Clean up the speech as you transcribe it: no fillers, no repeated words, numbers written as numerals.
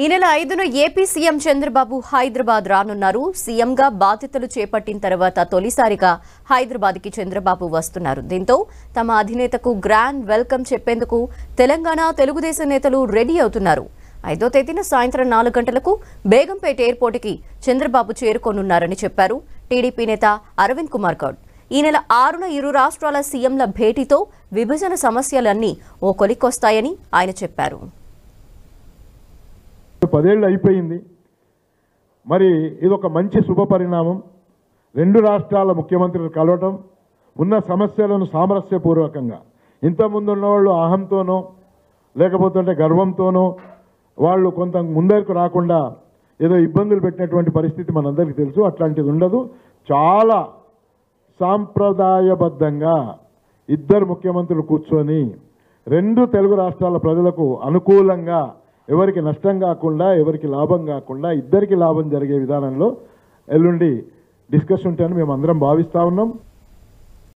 ఈ నెల 5న AP CM Chandrababu Hyderabad రానున్నారు. సీఎంగా బాధ్యతలు చేపట్టిన తర్వాత తొలిసారిగా హైదరాబాద్కి చంద్రబాబు వస్తున్నారు. దీంతో తమ అధినేతకు గ్రాండ్ వెల్కమ్ చెప్పేందుకు తెలంగాణ తెలుగుదేశం నేతలు రెడీ అవుతున్నారు. 5వ తేదీన సాయంత్రం 4 గంటలకు బేగంపేట ఎయిర్పోర్టుకి చంద్రబాబు చేరుకోనున్నారని చెప్పారు టీడీపీ నేత అరవింద్ కుమార్ గౌడ్. ఈ నెల 6న ఇరు రాష్ట్రాల సీఎంల భేటీతో విభజన సమస్యలన్నీ ఓ కొలిక్కొస్తాయని ఆయన చెప్పారు. 10 ఏళ్ళు అయిపోయింది. మరి ఇది ఒక మంచి శుభ పరిణామం. రెండు రాష్ట్రాల ముఖ్యమంత్రులు కలవటం, ఉన్న సమస్యలను సామరస్యపూర్వకంగా, ఇంతకుముందు ఉన్నవాళ్ళు అహంతోనో లేకపోతే గర్వంతోనో వాళ్ళు కొంత ముందరకు రాకుండా ఏదో ఇబ్బందులు పెట్టినటువంటి పరిస్థితి మనందరికీ తెలుసు. అట్లాంటిది ఉండదు. చాలా సాంప్రదాయబద్ధంగా ఇద్దరు ముఖ్యమంత్రులు కూర్చొని రెండు తెలుగు రాష్ట్రాల ప్రజలకు అనుకూలంగా, ఎవరికి నష్టం కాకుండా ఎవరికి లాభం కాకుండా ఇద్దరికి లాభం జరిగే విధానంలో ఎల్లుండి డిస్కషన్ ఉంటుందని మేము అందరం భావిస్తూ ఉన్నాం.